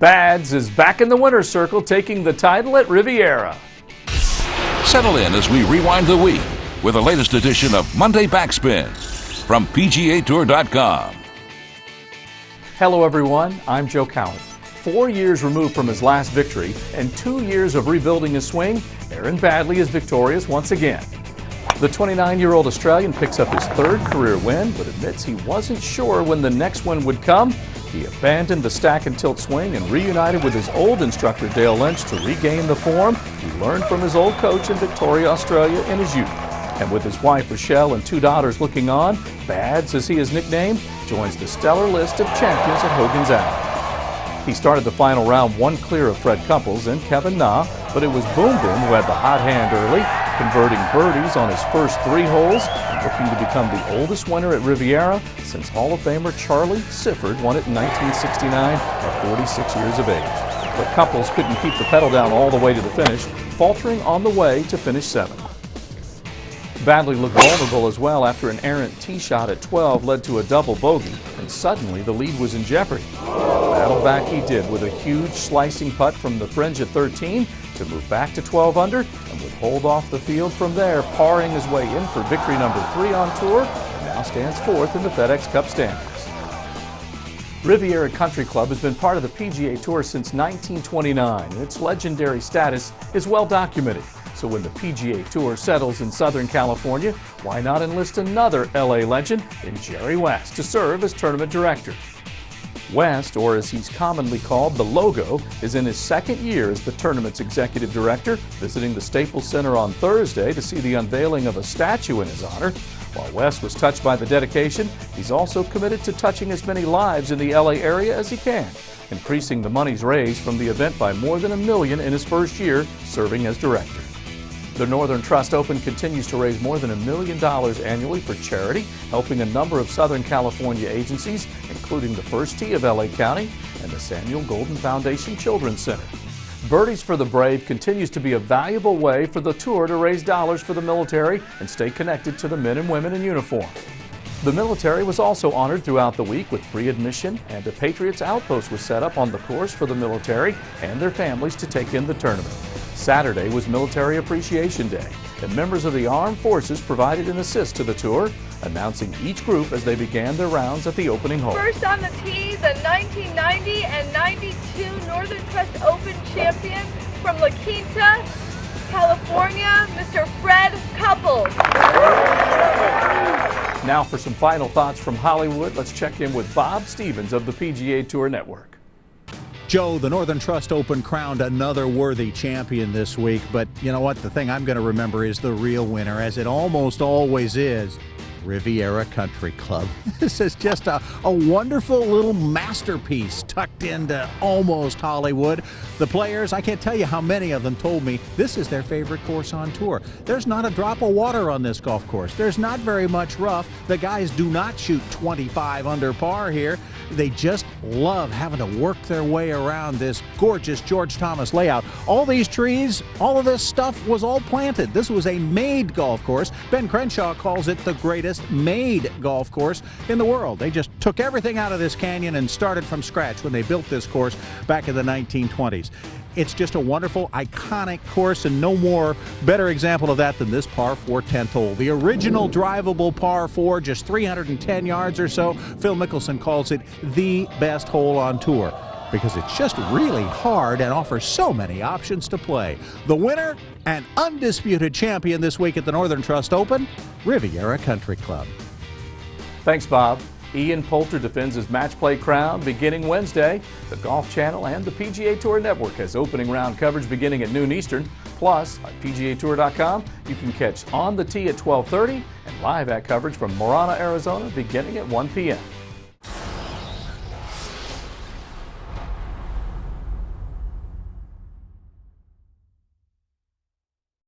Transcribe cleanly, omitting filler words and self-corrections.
Bads is back in the winner's circle, taking the title at Riviera. Settle in as we rewind the week with the latest edition of Monday Backspin from PGA TOUR.com. Hello everyone, I'm Joe Cowart. 4 years removed from his last victory and 2 years of rebuilding his swing, Aaron Baddeley is victorious once again. The 29-year-old Australian picks up his third career win, but admits he wasn't sure when the next one would come. He abandoned the stack and tilt swing and reunited with his old instructor Dale Lynch to regain the form he learned from his old coach in Victoria, Australia in his youth. And with his wife Rochelle and 2 daughters looking on, Bads, as he is nicknamed, joins the stellar list of champions at Hogan's Alley. He started the final round 1 clear of Fred Couples and Kevin Na, but it was Boom Boom who had the hot hand early, converting birdies on his first 3 holes and looking to become the oldest winner at Riviera since Hall of Famer Charlie Sifford won it in 1969 at 46 years of age. But Couples couldn't keep the pedal down all the way to the finish, faltering on the way to finish 7th. Baddeley looked vulnerable as well after an errant tee shot at 12 led to a double bogey, and suddenly the lead was in jeopardy. Battle back he did with a huge slicing putt from the fringe at 13 to move back to 12 under and would hold off the field from there, parring his way in for victory number 3 on tour, and now stands 4th in the FedEx Cup standings. Riviera Country Club has been part of the PGA Tour since 1929, and its legendary status is well documented. So when the PGA Tour settles in Southern California, why not enlist another LA legend in Jerry West to serve as tournament director? West, or as he's commonly called, the Logo, is in his 2nd year as the tournament's executive director, visiting the Staples Center on Thursday to see the unveiling of a statue in his honor. While West was touched by the dedication, he's also committed to touching as many lives in the LA area as he can, increasing the monies raised from the event by more than $1 million in his first year serving as director. The Northern Trust Open continues to raise more than $1 million annually for charity, helping a number of Southern California agencies, including the First Tee of LA County and the Samuel Golden Foundation Children's Center. Birdies for the Brave continues to be a valuable way for the tour to raise dollars for the military and stay connected to the men and women in uniform. The military was also honored throughout the week with free admission, and a Patriots outpost was set up on the course for the military and their families to take in the tournament. Saturday was Military Appreciation Day, and members of the Armed Forces provided an assist to the tour, announcing each group as they began their rounds at the opening hole. First on the tee, the 1990 and 92 Northern Trust Open champion from La Quinta, California, Mr. Fred Couples. Now for some final thoughts from Hollywood, let's check in with Bob Stevens of the PGA Tour Network. Joe, the Northern Trust Open crowned another worthy champion this week, but you know what? The thing I'm going to remember is the real winner, as it almost always is, Riviera Country Club. This is just a wonderful little masterpiece tucked into almost Hollywood. The players, I can't tell you how many of them told me this is their favorite course on tour. There's not a drop of water on this golf course. There's not very much rough. The guys do not shoot 25 under par here. They just love having to work their way around this gorgeous George Thomas layout. All these trees, all of this stuff was all planted. This was a made golf course. Ben Crenshaw calls it the greatest made golf course in the world. They just took everything out of this canyon and started from scratch when they built this course back in the 1920s. It's just a wonderful, iconic course, and no more better example of that than this par 4 10th hole. The original drivable par 4, just 310 yards or so. Phil Mickelson calls it the best hole on tour because it's just really hard and offers so many options to play. The winner and undisputed champion this week at the Northern Trust Open, Riviera Country Club. Thanks, Bob. Ian Poulter defends his match play crown beginning Wednesday. The Golf Channel and the PGA Tour Network has opening round coverage beginning at noon Eastern. Plus, on PGATour.com, you can catch On the Tee at 12:30 and live at coverage from Marana, Arizona beginning at 1 p.m.